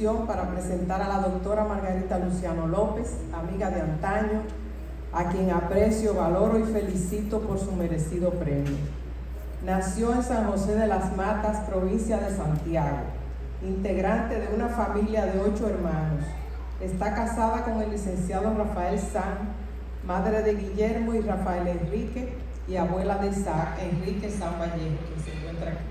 bendición para presentar a la doctora Margarita Luciano López, amiga de antaño, a quien aprecio, valoro y felicito por su merecido premio. Nació en San José de las Matas, provincia de Santiago, integrante de una familia de 8 hermanos. Está casada con el licenciado Rafael San, madre de Guillermo y Rafael Enrique y abuela de Isaac Enrique San Vallejo, que se encuentra aquí.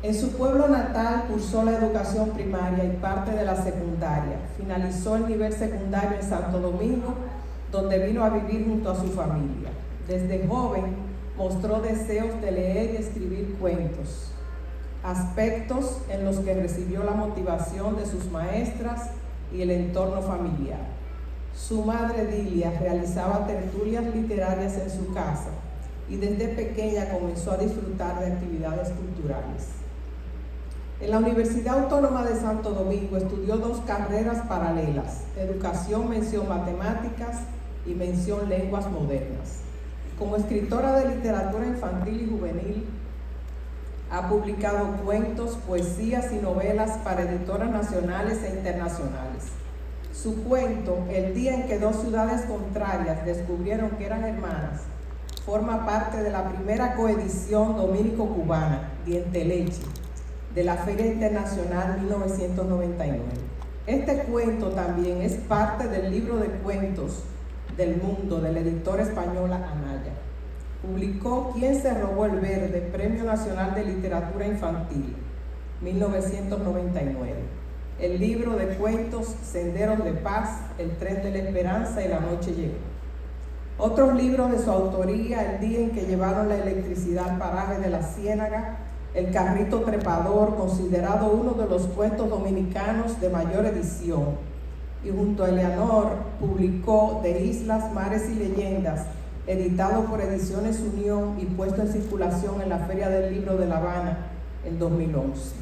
En su pueblo natal cursó la educación primaria y parte de la secundaria. Finalizó el nivel secundario en Santo Domingo, donde vino a vivir junto a su familia. Desde joven mostró deseos de leer y escribir cuentos, aspectos en los que recibió la motivación de sus maestras y el entorno familiar. Su madre Dilia realizaba tertulias literarias en su casa y desde pequeña comenzó a disfrutar de actividades culturales. En la Universidad Autónoma de Santo Domingo estudió 2 carreras paralelas: educación, mención matemáticas y mención lenguas modernas. Como escritora de literatura infantil y juvenil, ha publicado cuentos, poesías y novelas para editoras nacionales e internacionales. Su cuento, El día en que 2 ciudades contrarias descubrieron que eran hermanas, forma parte de la primera coedición dominico-cubana, Diente-Leche, de la Feria Internacional 1999. Este cuento también es parte del libro de cuentos del mundo de la editora española Anaya. Publicó ¿Quién se robó el verde?, Premio Nacional de Literatura Infantil, 1999. El libro de cuentos Senderos de Paz, El tren de la esperanza y La noche llegó. Otros libros de su autoría: El día en que llevaron la electricidad al paraje de la Ciénaga, El carrito trepador, considerado uno de los cuentos dominicanos de mayor edición. Y junto a Eleanor publicó De Islas, Mares y Leyendas, editado por Ediciones Unión y puesto en circulación en la Feria del Libro de La Habana en 2011.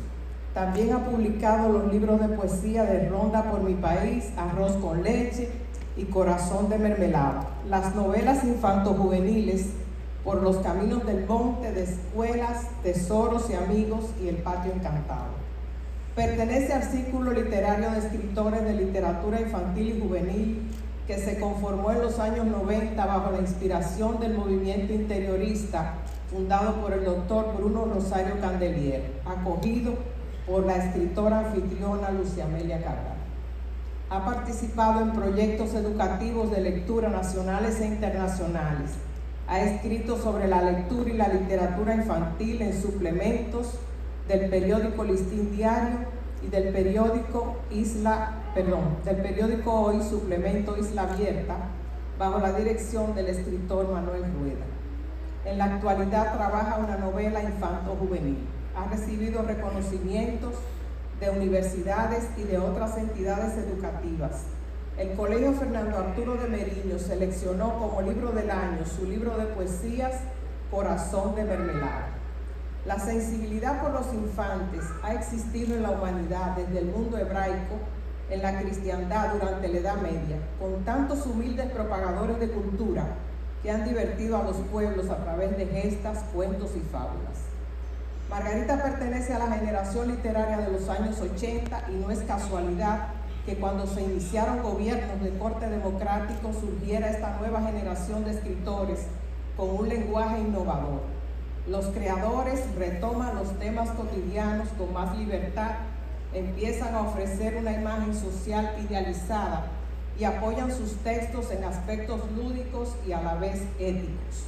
También ha publicado los libros de poesía de Ronda por mi país, Arroz con leche y Corazón de mermelada. Las novelas infanto-juveniles Por los caminos del monte, De escuelas, Tesoros y amigos y El patio encantado. Pertenece al Círculo Literario de Escritores de Literatura Infantil y Juvenil, que se conformó en los años 90 bajo la inspiración del movimiento interiorista fundado por el doctor Bruno Rosario Candelier, acogido por la escritora anfitriona Lucia Amelia Cabral. Ha participado en proyectos educativos de lectura nacionales e internacionales. Ha escrito sobre la lectura y la literatura infantil en suplementos del periódico Listín Diario y del periódico Hoy, suplemento Isla Abierta, bajo la dirección del escritor Manuel Rueda. En la actualidad trabaja una novela infanto-juvenil. Ha recibido reconocimientos de universidades y de otras entidades educativas. El Colegio Fernando Arturo de Meriño seleccionó como libro del año su libro de poesías Corazón de mermelada. La sensibilidad por los infantes ha existido en la humanidad desde el mundo hebraico, en la cristiandad durante la Edad Media, con tantos humildes propagadores de cultura que han divertido a los pueblos a través de gestas, cuentos y fábulas. Margarita pertenece a la generación literaria de los años 80 y no es casualidad que cuando se iniciaron gobiernos de corte democrático surgiera esta nueva generación de escritores con un lenguaje innovador. Los creadores retoman los temas cotidianos con más libertad, empiezan a ofrecer una imagen social idealizada y apoyan sus textos en aspectos lúdicos y a la vez éticos.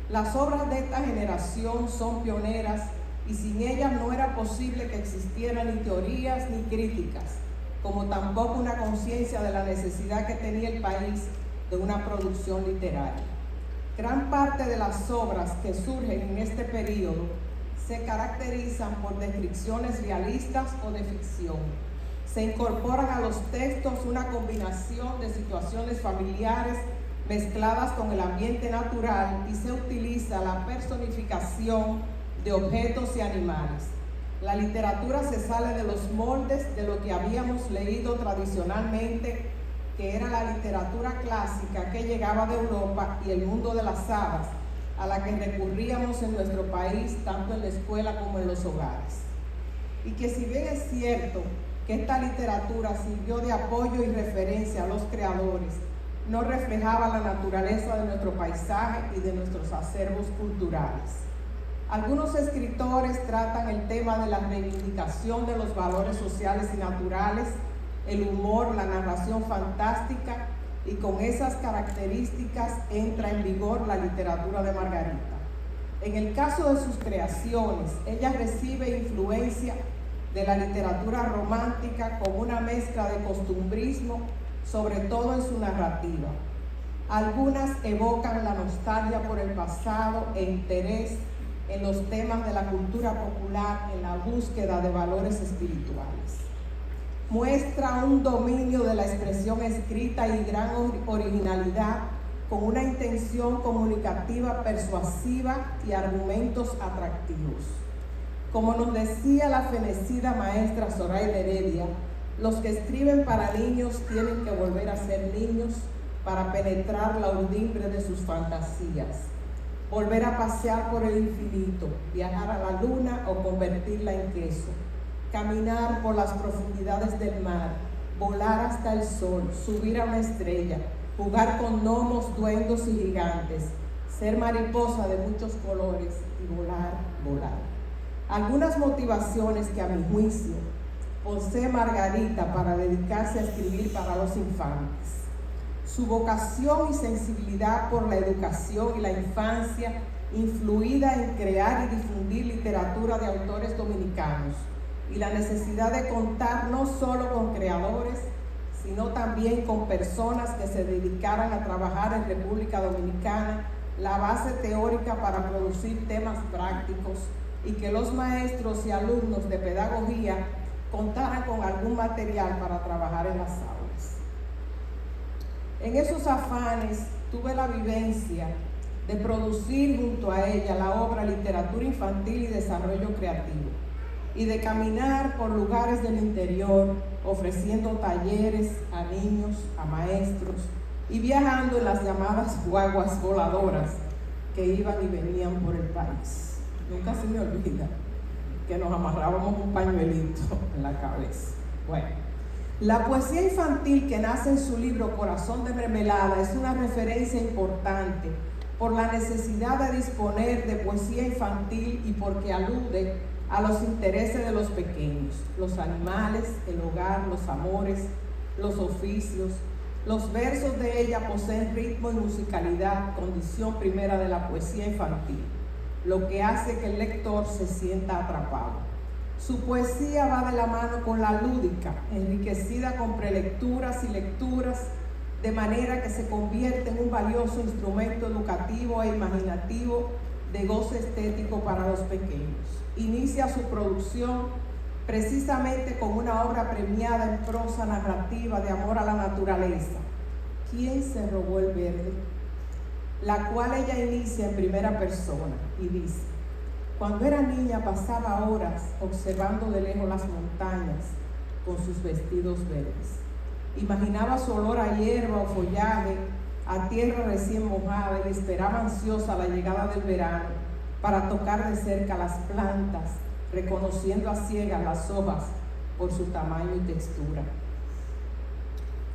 Las obras de esta generación son pioneras y sin ellas no era posible que existieran ni teorías ni críticas, como tampoco una conciencia de la necesidad que tenía el país de una producción literaria. Gran parte de las obras que surgen en este periodo se caracterizan por descripciones realistas o de ficción. Se incorporan a los textos una combinación de situaciones familiares mezcladas con el ambiente natural y se utiliza la personificación de objetos y animales. La literatura se sale de los moldes de lo que habíamos leído tradicionalmente, que era la literatura clásica que llegaba de Europa y el mundo de las hadas, a la que recurríamos en nuestro país tanto en la escuela como en los hogares. Y que si bien es cierto que esta literatura sirvió de apoyo y referencia a los creadores, no reflejaba la naturaleza de nuestro paisaje y de nuestros acervos culturales. Algunos escritores tratan el tema de la reivindicación de los valores sociales y naturales, el humor, la narración fantástica, y con esas características entra en vigor la literatura de Margarita. En el caso de sus creaciones, ella recibe influencia de la literatura romántica con una mezcla de costumbrismo, sobre todo en su narrativa. Algunas evocan la nostalgia por el pasado e interés en los temas de la cultura popular en la búsqueda de valores espirituales. Muestra un dominio de la expresión escrita y gran originalidad con una intención comunicativa persuasiva y argumentos atractivos. Como nos decía la fenecida maestra Zoraida Heredia, los que escriben para niños tienen que volver a ser niños para penetrar la urdimbre de sus fantasías, volver a pasear por el infinito, viajar a la luna o convertirla en queso, caminar por las profundidades del mar, volar hasta el sol, subir a una estrella, jugar con gnomos, duendos y gigantes, ser mariposa de muchos colores y volar, volar. Algunas motivaciones que a mi juicio posee Margarita para dedicarse a escribir para los infantes. Su vocación y sensibilidad por la educación y la infancia, influida en crear y difundir literatura de autores dominicanos, y la necesidad de contar no solo con creadores, sino también con personas que se dedicaran a trabajar en República Dominicana la base teórica para producir temas prácticos y que los maestros y alumnos de pedagogía contaran con algún material para trabajar en las aulas. En esos afanes tuve la vivencia de producir junto a ella la obra Literatura Infantil y Desarrollo Creativo, y de caminar por lugares del interior, ofreciendo talleres a niños, a maestros, y viajando en las llamadas guaguas voladoras que iban y venían por el país. Nunca se me olvida que nos amarrábamos un pañuelito en la cabeza. Bueno, la poesía infantil que nace en su libro Corazón de Mermelada es una referencia importante por la necesidad de disponer de poesía infantil y porque alude a los intereses de los pequeños, los animales, el hogar, los amores, los oficios. Los versos de ella poseen ritmo y musicalidad, condición primera de la poesía infantil, lo que hace que el lector se sienta atrapado. Su poesía va de la mano con la lúdica, enriquecida con prelecturas y lecturas, de manera que se convierte en un valioso instrumento educativo e imaginativo de goce estético para los pequeños. Inicia su producción precisamente con una obra premiada en prosa narrativa de amor a la naturaleza, ¿Quién se robó el verde?, la cual ella inicia en primera persona y dice: cuando era niña pasaba horas observando de lejos las montañas con sus vestidos verdes. Imaginaba su olor a hierba o follaje, a tierra recién mojada, y esperaba ansiosa la llegada del verano para tocar de cerca las plantas, reconociendo a ciegas las hojas por su tamaño y textura.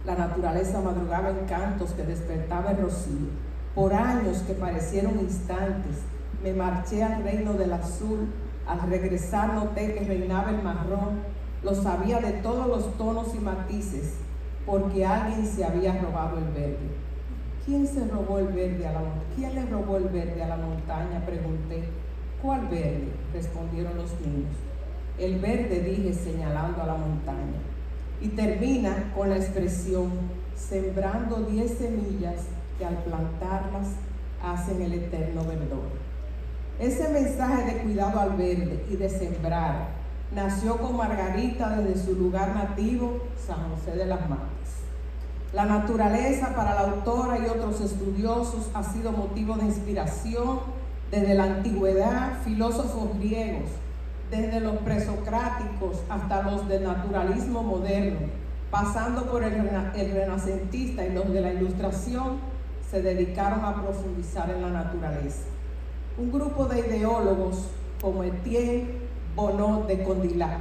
La naturaleza madrugaba en cantos que despertaba el rocío. Por años que parecieron instantes, me marché al reino del azul. Al regresar noté que reinaba el marrón. Lo sabía de todos los tonos y matices, porque alguien se había robado el verde. ¿Quién se robó el verde a la montaña? ¿Quién le robó el verde a la montaña?, pregunté. ¿Cuál verde?, respondieron los niños. El verde, dije, señalando a la montaña. Y termina con la expresión: sembrando 10 semillas que al plantarlas hacen el eterno verdor. Ese mensaje de cuidado al verde y de sembrar nació con Margarita desde su lugar nativo, San José de las Matas. La naturaleza para la autora y otros estudiosos ha sido motivo de inspiración desde la antigüedad, filósofos griegos, desde los presocráticos hasta los del naturalismo moderno, pasando por el renacentista y los de la Ilustración, se dedicaron a profundizar en la naturaleza. Un grupo de ideólogos como Etienne Bonnot de Condillac,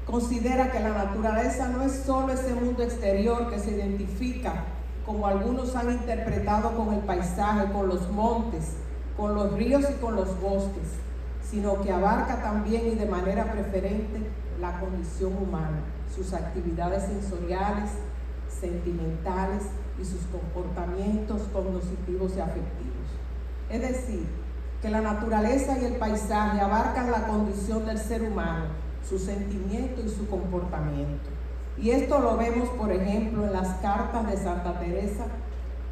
Considera que la naturaleza no es solo ese mundo exterior que se identifica, como algunos han interpretado, con el paisaje, con los montes, con los ríos y con los bosques, sino que abarca también y de manera preferente la condición humana, sus actividades sensoriales, sentimentales y sus comportamientos cognitivos y afectivos. Es decir, que la naturaleza y el paisaje abarcan la condición del ser humano, su sentimiento y su comportamiento. Y esto lo vemos, por ejemplo, en las cartas de Santa Teresa,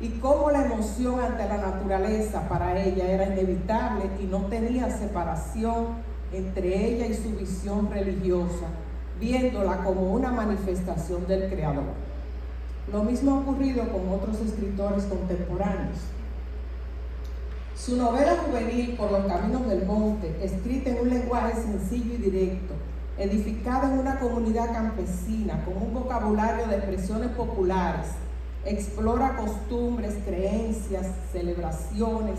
y cómo la emoción ante la naturaleza para ella era inevitable y no tenía separación entre ella y su visión religiosa, viéndola como una manifestación del Creador. Lo mismo ha ocurrido con otros escritores contemporáneos. Su novela juvenil, Por los caminos del monte, escrita en un lenguaje sencillo y directo, edificada en una comunidad campesina con un vocabulario de expresiones populares, explora costumbres, creencias, celebraciones,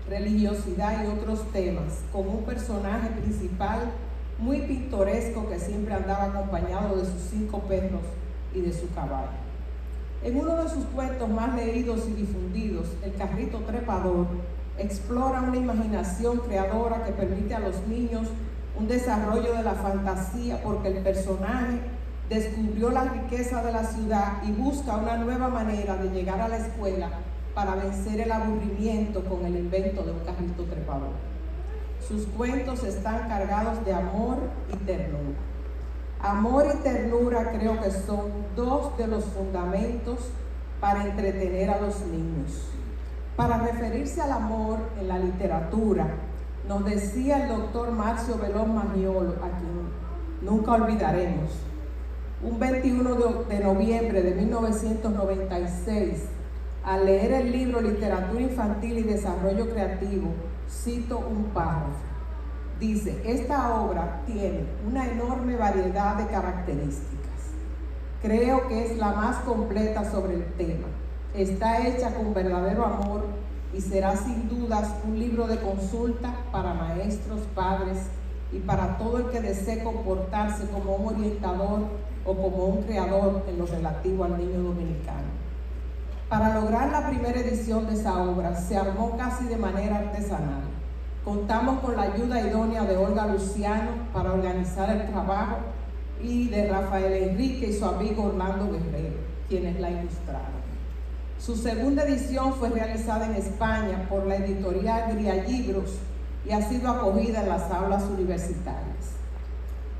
religiosidad y otros temas, con un personaje principal muy pintoresco que siempre andaba acompañado de sus 5 perros y de su caballo. En uno de sus cuentos más leídos y difundidos, El carrito trepador, explora una imaginación creadora que permite a los niños un desarrollo de la fantasía, porque el personaje descubrió la riqueza de la ciudad y busca una nueva manera de llegar a la escuela para vencer el aburrimiento con el invento de un carrito trepador. Sus cuentos están cargados de amor y ternura. Amor y ternura creo que son 2 de los fundamentos para entretener a los niños. Para referirse al amor en la literatura, nos decía el doctor Marcio Belón Magiolo, a quien nunca olvidaremos, un 21 de noviembre de 1996, al leer el libro Literatura Infantil y Desarrollo Creativo, cito un párrafo. Dice: esta obra tiene una enorme variedad de características. Creo que es la más completa sobre el tema. Está hecha con verdadero amor y será sin dudas un libro de consulta para maestros, padres y para todo el que desee comportarse como un orientador o como un creador en lo relativo al niño dominicano. Para lograr la primera edición de esa obra se armó casi de manera artesanal. Contamos con la ayuda idónea de Olga Luciano para organizar el trabajo y de Rafael Enrique y su amigo Orlando Guerrero, quienes la ilustraron. Su segunda edición fue realizada en España por la editorial Griallibros y ha sido acogida en las aulas universitarias.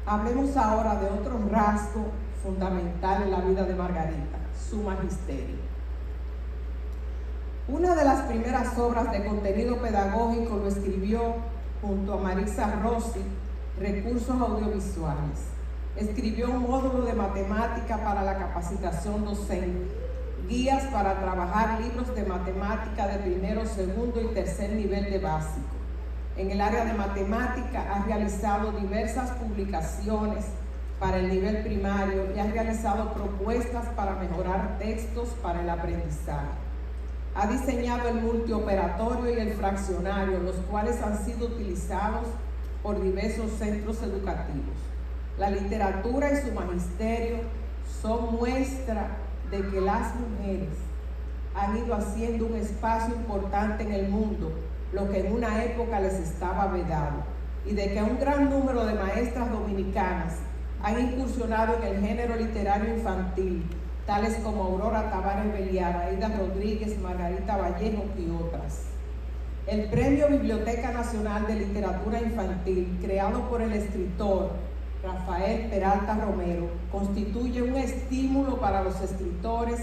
Hablemos ahora de otro rasgo fundamental en la vida de Margarita, su magisterio. Una de las primeras obras de contenido pedagógico lo escribió junto a Marisa Rossi, Recursos Audiovisuales. Escribió un módulo de matemática para la capacitación docente, guías para trabajar libros de matemática de primero, segundo y tercer nivel de básico. En el área de matemática ha realizado diversas publicaciones para el nivel primario y ha realizado propuestas para mejorar textos para el aprendizaje. Ha diseñado el multioperatorio y el fraccionario, los cuales han sido utilizados por diversos centros educativos. La literatura y su magisterio son muestra de que las mujeres han ido haciendo un espacio importante en el mundo, lo que en una época les estaba vedado, y de que un gran número de maestras dominicanas han incursionado en el género literario infantil, tales como Aurora Tavares Beliar, Aida Rodríguez, Margarita Vallejo y otras. El Premio Biblioteca Nacional de Literatura Infantil, creado por el escritor Rafael Peralta Romero, constituye un estímulo para los escritores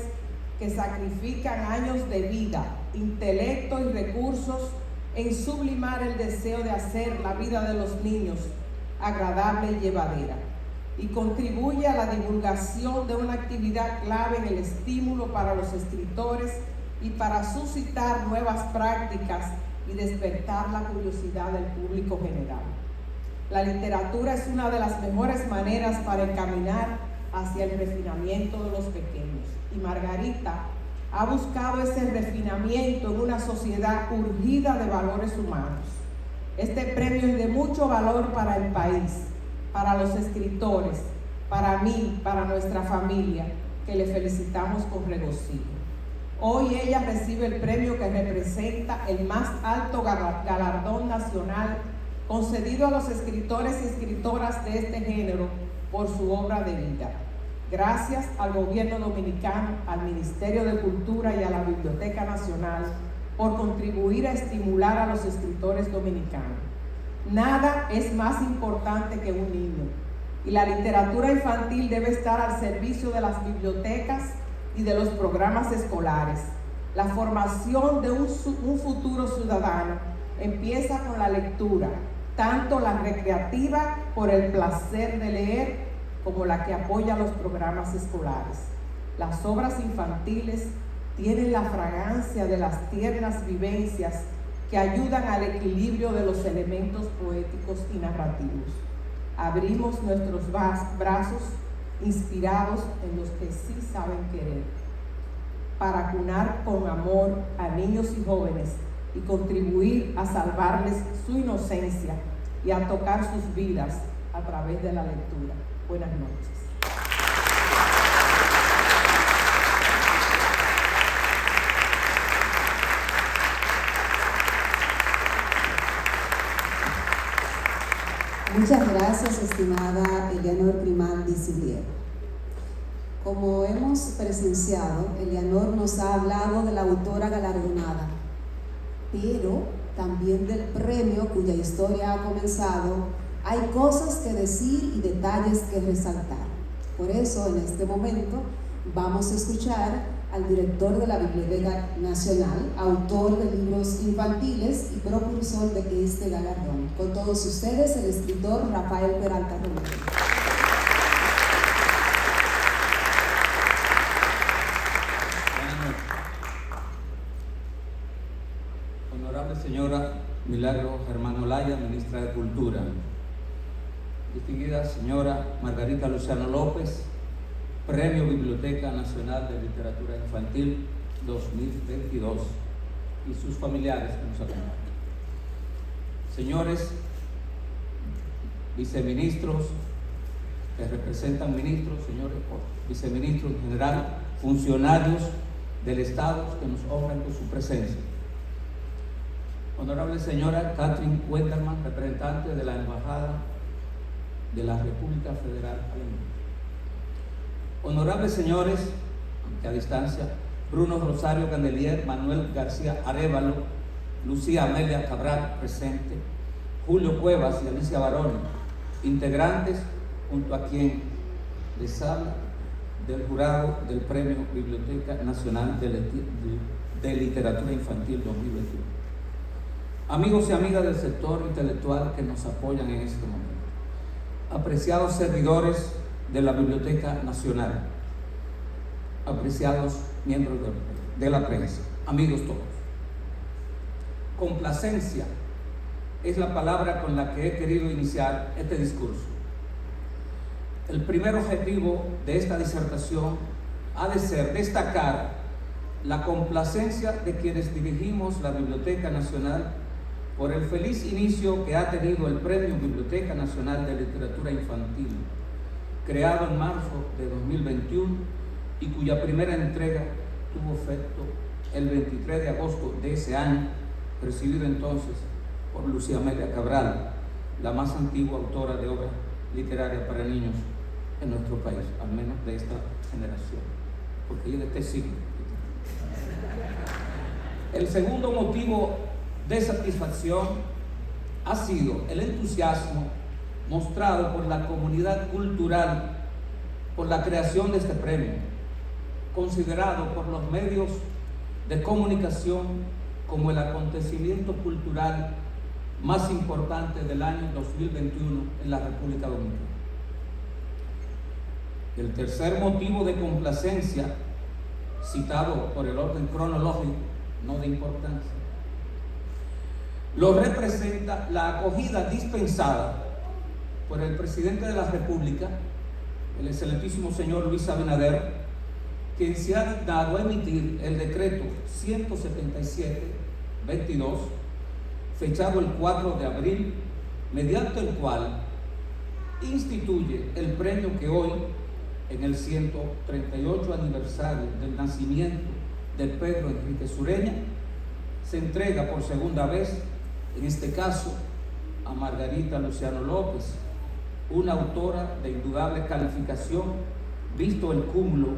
que sacrifican años de vida, intelecto y recursos en sublimar el deseo de hacer la vida de los niños agradable y llevadera, y contribuye a la divulgación de una actividad clave en el estímulo para los escritores y para suscitar nuevas prácticas y despertar la curiosidad del público general. La literatura es una de las mejores maneras para encaminar hacia el refinamiento de los pequeños, y Margarita ha buscado ese refinamiento en una sociedad urgida de valores humanos. Este premio es de mucho valor para el país, para los escritores, para mí, para nuestra familia, que le felicitamos con regocijo. Hoy ella recibe el premio que representa el más alto galardón nacional concedido a los escritores y escritoras de este género por su obra de vida. Gracias al Gobierno Dominicano, al Ministerio de Cultura y a la Biblioteca Nacional por contribuir a estimular a los escritores dominicanos. Nada es más importante que un niño, y la literatura infantil debe estar al servicio de las bibliotecas y de los programas escolares. La formación de un futuro ciudadano empieza con la lectura, tanto la recreativa por el placer de leer, como la que apoya los programas escolares. Las obras infantiles tienen la fragancia de las tiernas vivencias que ayudan al equilibrio de los elementos poéticos y narrativos. Abrimos nuestros brazos inspirados en los que sí saben querer, para cunar con amor a niños y jóvenes y contribuir a salvarles su inocencia y a tocar sus vidas a través de la lectura. Buenas noches. Muchas gracias, estimada Eleanor Grimaldi Silvier. Como hemos presenciado, Eleanor nos ha hablado de la autora galardonada, pero también del premio cuya historia ha comenzado. Hay cosas que decir y detalles que resaltar. Por eso, en este momento, vamos a escuchar al director de la Biblioteca Nacional, autor de libros infantiles y propulsor de este galardón. Con todos ustedes, el escritor Rafael Peralta Romero. Buenas noches. Honorable señora Milagro Germán Olaya, ministra de Cultura. Distinguida señora Margarita Luciano López, Premio Biblioteca Nacional de Literatura Infantil 2022, y sus familiares que nos acompañan. Señores viceministros que representan ministros, señores viceministros en general, funcionarios del Estado que nos honran con su presencia. Honorable señora Catherine Wenderman, representante de la Embajada de la República Federal Alemana. Honorables señores, aunque a distancia, Bruno Rosario Candelier, Manuel García Arévalo, Lucía Amelia Cabral, presente, Julio Cuevas y Alicia Barón, integrantes, junto a quien les habla, del jurado del Premio Biblioteca Nacional de Literatura Infantil 2021. Amigos y amigas del sector intelectual que nos apoyan en este momento. Apreciados servidores de la Biblioteca Nacional, apreciados miembros de la prensa, amigos todos. Complacencia es la palabra con la que he querido iniciar este discurso. El primer objetivo de esta disertación ha de ser destacar la complacencia de quienes dirigimos la Biblioteca Nacional por el feliz inicio que ha tenido el Premio Biblioteca Nacional de Literatura Infantil, creado en marzo de 2021 y cuya primera entrega tuvo efecto el 23 de agosto de ese año, presidido entonces por Lucía Amelia Cabral, la más antigua autora de obras literarias para niños en nuestro país, al menos de esta generación, porque ella es de este siglo. El segundo motivo de satisfacción ha sido el entusiasmo mostrado por la comunidad cultural por la creación de este premio, considerado por los medios de comunicación como el acontecimiento cultural más importante del año 2021 en la República Dominicana. El tercer motivo de complacencia, citado por el orden cronológico, no de importancia, lo representa la acogida dispensada por el presidente de la República, el excelentísimo señor Luis Abinader, quien se ha dignado a emitir el decreto 177-22, fechado el 4 de abril, mediante el cual instituye el premio que hoy, en el 138 aniversario del nacimiento de Pedro Enríquez Ureña, se entrega por segunda vez, en este caso, a Margarita Luciano López, una autora de indudable calificación, visto el cúmulo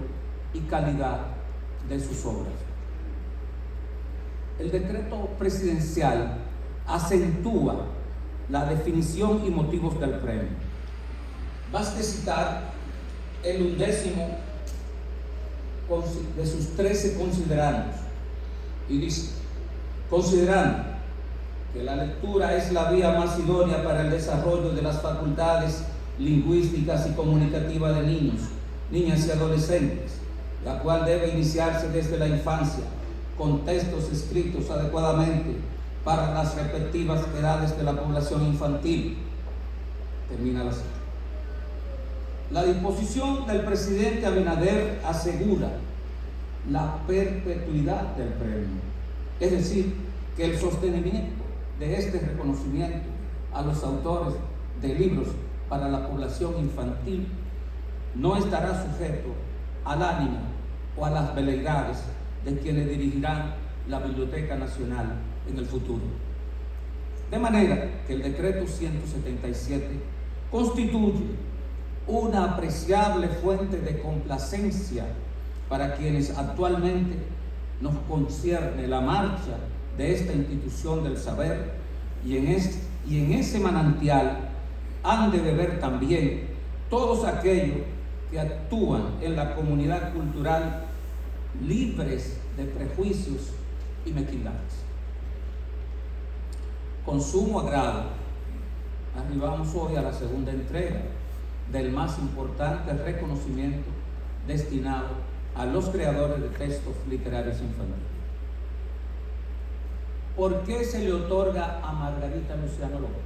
y calidad de sus obras. El decreto presidencial acentúa la definición y motivos del premio. Basta citar el 11º de sus 13 considerandos, y dice: considerando que la lectura es la vía más idónea para el desarrollo de las facultades lingüísticas y comunicativas de niños, niñas y adolescentes, la cual debe iniciarse desde la infancia, con textos escritos adecuadamente para las respectivas edades de la población infantil. Termina la cita. La disposición del presidente Abinader asegura la perpetuidad del premio, es decir, que el sostenimiento de este reconocimiento a los autores de libros para la población infantil no estará sujeto al ánimo o a las veleidades de quienes dirigirán la Biblioteca Nacional en el futuro. De manera que el decreto 177 constituye una apreciable fuente de complacencia para quienes actualmente nos concierne la marcha de esta institución del saber, y en ese manantial han de beber también todos aquellos que actúan en la comunidad cultural libres de prejuicios y mezquindades. Con sumo agrado, arribamos hoy a la segunda entrega del más importante reconocimiento destinado a los creadores de textos literarios infantiles. ¿Por qué se le otorga a Margarita Luciano López?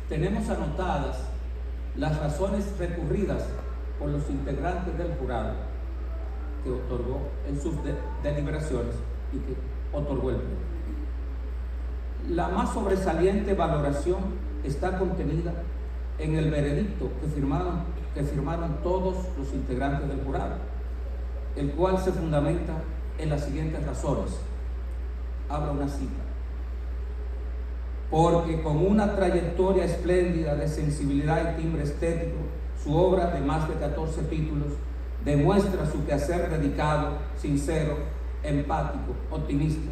Tenemos anotadas las razones recurridas por los integrantes del jurado que otorgó en sus deliberaciones y que otorgó el premio. La más sobresaliente valoración está contenida en el veredicto que firmaron todos los integrantes del jurado, el cual se fundamenta en las siguientes razones. Abro una cita: porque con una trayectoria espléndida de sensibilidad y timbre estético, su obra de más de 14 títulos demuestra su quehacer dedicado, sincero, empático, optimista,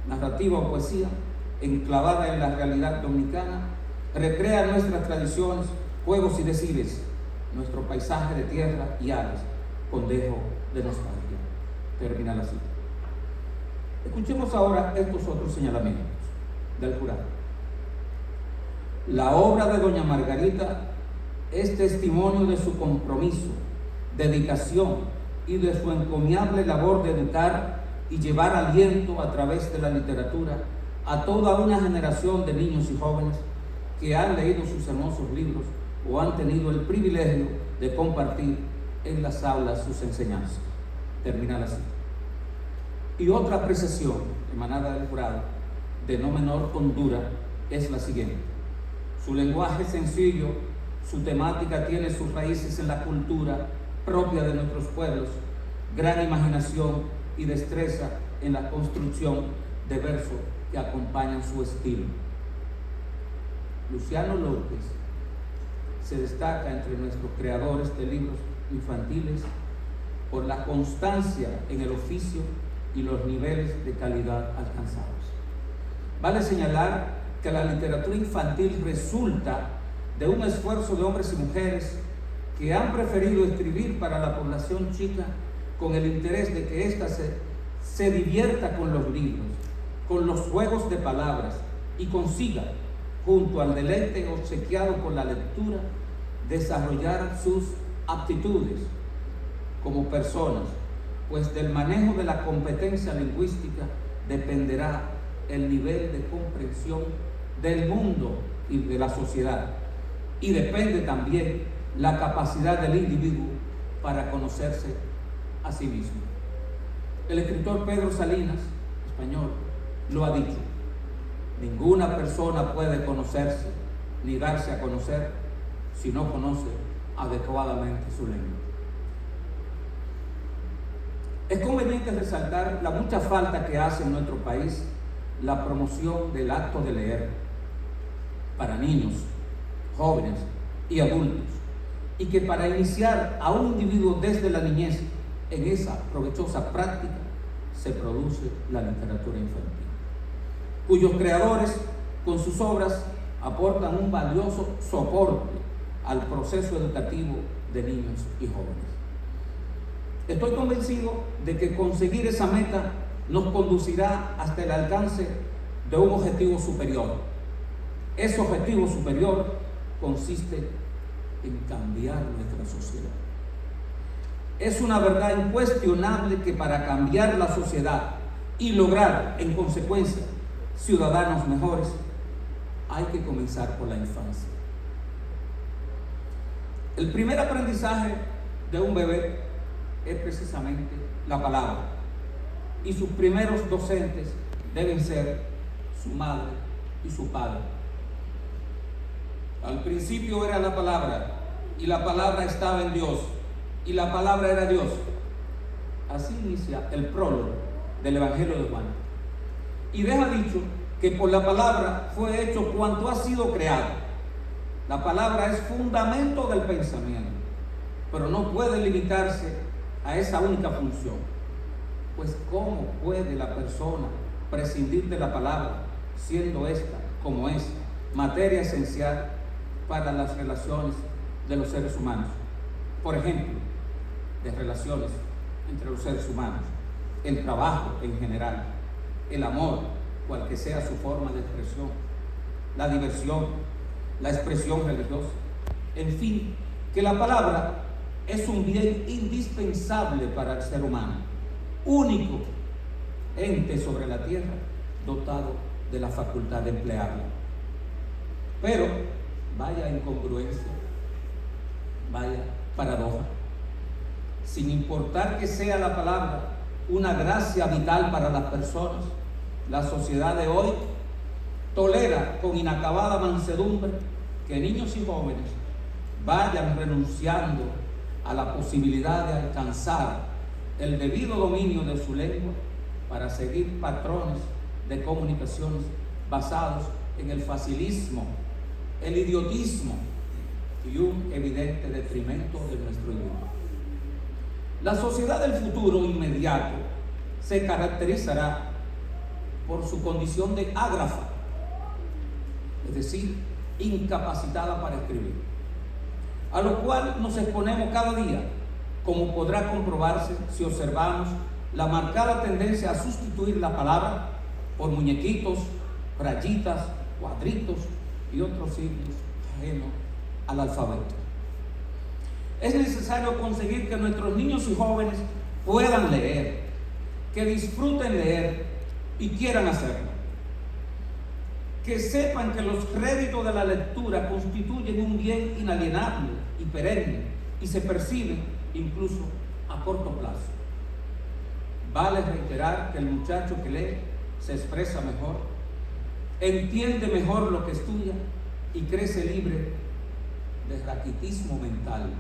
narrativa o poesía, enclavada en la realidad dominicana, recrea nuestras tradiciones, juegos y decires, nuestro paisaje de tierra y aves, con dejo de nostalgia. Termina la cita. Escuchemos ahora estos otros señalamientos del jurado. La obra de doña Margarita es testimonio de su compromiso, dedicación y de su encomiable labor de educar y llevar aliento a través de la literatura a toda una generación de niños y jóvenes que han leído sus hermosos libros o han tenido el privilegio de compartir en las aulas sus enseñanzas. Termina la cita. Y otra apreciación emanada del jurado, de no menor hondura, es la siguiente: su lenguaje sencillo, su temática tiene sus raíces en la cultura propia de nuestros pueblos, gran imaginación y destreza en la construcción de versos que acompañan su estilo. Luciano López se destaca entre nuestros creadores de libros infantiles por la constancia en el oficio y los niveles de calidad alcanzados. Vale señalar que la literatura infantil resulta de un esfuerzo de hombres y mujeres que han preferido escribir para la población chica con el interés de que ésta se divierta con los libros, con los juegos de palabras, y consiga, junto al deleite obsequiado por la lectura, desarrollar sus aptitudes como personas, pues del manejo de la competencia lingüística dependerá el nivel de comprensión del mundo y de la sociedad, y depende también la capacidad del individuo para conocerse a sí mismo. El escritor Pedro Salinas, español, lo ha dicho: ninguna persona puede conocerse ni darse a conocer si no conoce adecuadamente su lengua. Es conveniente resaltar la mucha falta que hace en nuestro país la promoción del acto de leer para niños, jóvenes y adultos, y que para iniciar a un individuo desde la niñez en esa provechosa práctica se produce la literatura infantil, cuyos creadores con sus obras aportan un valioso soporte al proceso educativo de niños y jóvenes. Estoy convencido de que conseguir esa meta nos conducirá hasta el alcance de un objetivo superior. Ese objetivo superior consiste en cambiar nuestra sociedad. Es una verdad incuestionable que para cambiar la sociedad y lograr, en consecuencia, ciudadanos mejores, hay que comenzar por la infancia. El primer aprendizaje de un bebé es precisamente la palabra, y sus primeros docentes deben ser su madre y su padre. Al principio era la palabra, y la palabra estaba en Dios, y la palabra era Dios. Así inicia el prólogo del Evangelio de Juan. Y deja dicho que por la palabra fue hecho cuanto ha sido creado. La palabra es fundamento del pensamiento, pero no puede limitarse a esa única función. Pues ¿cómo puede la persona prescindir de la palabra, siendo esta, como es, materia esencial para las relaciones de los seres humanos? Por ejemplo, de relaciones entre los seres humanos, el trabajo en general, el amor, cual que sea su forma de expresión, la diversión, la expresión religiosa, en fin, que la palabra es un bien indispensable para el ser humano, único ente sobre la tierra dotado de la facultad de emplearla. Pero vaya incongruencia, vaya paradoja. Sin importar que sea la palabra una gracia vital para las personas, la sociedad de hoy tolera con inacabada mansedumbre que niños y jóvenes vayan renunciando a la posibilidad de alcanzar el debido dominio de su lengua para seguir patrones de comunicaciones basados en el facilismo, el idiotismo y un evidente detrimento de nuestro idioma. La sociedad del futuro inmediato se caracterizará por su condición de ágrafa, es decir, incapacitada para escribir, a lo cual nos exponemos cada día, como podrá comprobarse si observamos la marcada tendencia a sustituir la palabra por muñequitos, rayitas, cuadritos y otros signos ajenos al alfabeto. Es necesario conseguir que nuestros niños y jóvenes puedan leer, que disfruten leer y quieran hacerlo. Que sepan que los créditos de la lectura constituyen un bien inalienable y perenne y se perciben incluso a corto plazo. Vale reiterar que el muchacho que lee se expresa mejor, entiende mejor lo que estudia y crece libre de raquitismo mental.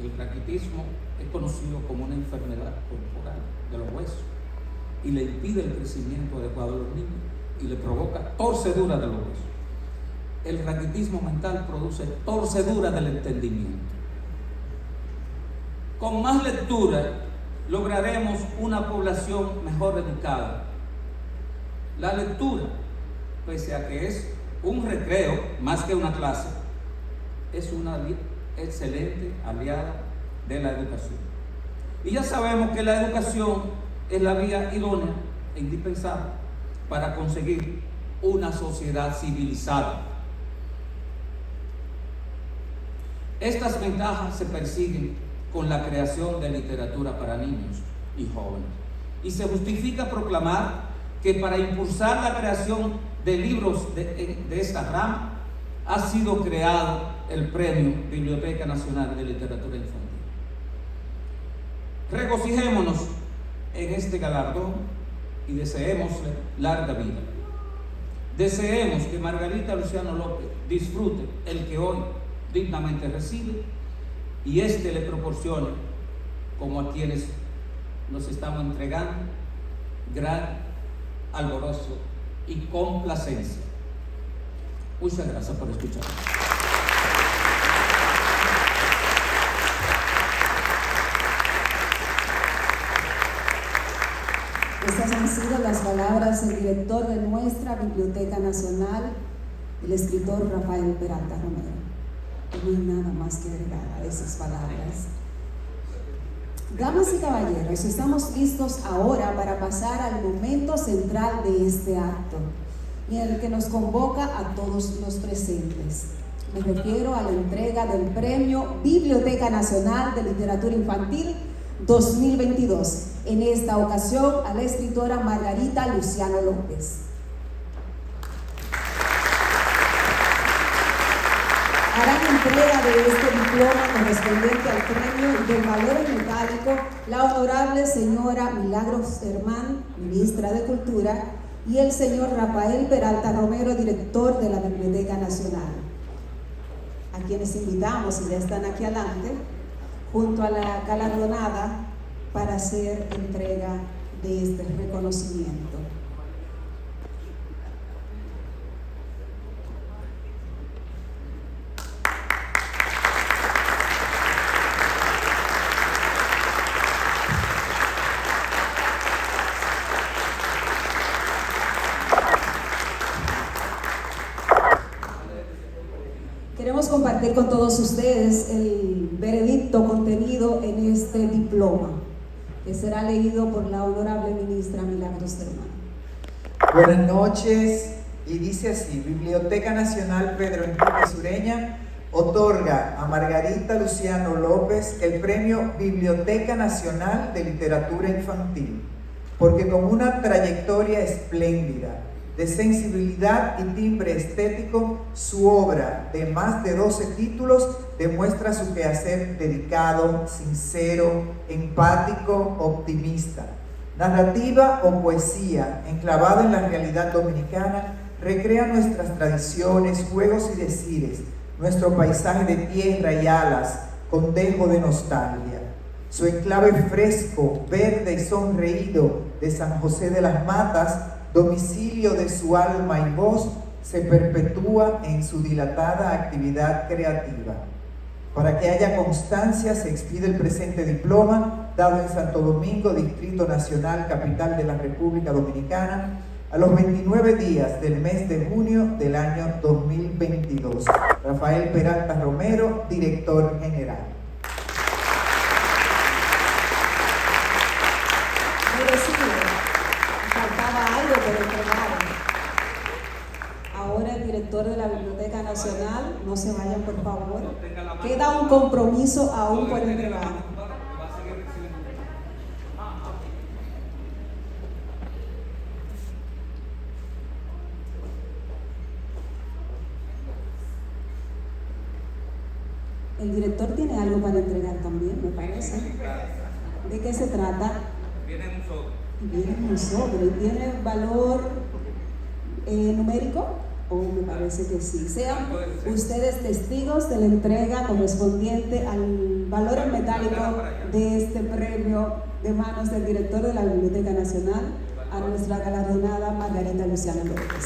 El raquitismo es conocido como una enfermedad corporal de los huesos y le impide el crecimiento adecuado de los niños y le provoca torcedura de los huesos. El raquitismo mental produce torcedura del entendimiento. Con más lectura lograremos una población mejor educada. La lectura, pese a que es un recreo más que una clase, es una excelente aliada de la educación. Y ya sabemos que la educación es la vía idónea e indispensable para conseguir una sociedad civilizada. Estas ventajas se persiguen con la creación de literatura para niños y jóvenes. Y se justifica proclamar que para impulsar la creación de libros de esta rama ha sido creado el Premio Biblioteca Nacional de Literatura Infantil. Regocijémonos en este galardón y deseémosle larga vida. Deseemos que Margarita Luciano López disfrute el que hoy dignamente recibe y éste le proporcione, como a quienes nos estamos entregando, gran alborozo y complacencia. Muchas gracias por escuchar. Estas han sido las palabras del director de nuestra Biblioteca Nacional, el escritor Rafael Peralta Romero. No hay nada más que agregar a esas palabras. Damas y caballeros, estamos listos ahora para pasar al momento central de este acto, y en el que nos convoca a todos los presentes. Me refiero a la entrega del Premio Biblioteca Nacional de Literatura Infantil 2022, en esta ocasión a la escritora Margarita Luciano López. Harán entrega de este diploma correspondiente al premio del valor en metálico la honorable señora Milagros Hermán, ministra de Cultura, y el señor Rafael Peralta Romero, director de la Biblioteca Nacional, a quienes invitamos, y ya están aquí adelante, junto a la galardonada, para hacer entrega de este reconocimiento. Queremos compartir con todos ustedes el veredicto contenido en este diploma, que será leído por la honorable ministra Milagros Hermán. Buenas noches, y dice así: Biblioteca Nacional Pedro Enrique Sureña otorga a Margarita Luciano López el Premio Biblioteca Nacional de Literatura Infantil, porque con una trayectoria espléndida, de sensibilidad y timbre estético, su obra de más de 12 títulos demuestra su quehacer dedicado, sincero, empático, optimista. Narrativa o poesía enclavada en la realidad dominicana, recrea nuestras tradiciones, juegos y decires, nuestro paisaje de tierra y alas con dejo de nostalgia. Su enclave fresco, verde y sonreído de San José de las Matas, domicilio de su alma y voz, se perpetúa en su dilatada actividad creativa. Para que haya constancia, se expide el presente diploma, dado en Santo Domingo, Distrito Nacional, capital de la República Dominicana, a los 29 días del mes de junio del año 2022. Rafael Peralta Romero, director general. Ahora el director de la Biblioteca Nacional, no se vayan por favor, queda un compromiso aún por entregar. El director tiene algo para entregar también, me parece. ¿De qué se trata? Viene un sobre. Viene un sobre. ¿Tiene valor numérico? Me parece que sí. Sean ustedes testigos de la entrega correspondiente al valor en metálico de este premio de manos del director de la Biblioteca Nacional a nuestra galardonada Margarita Luciano López.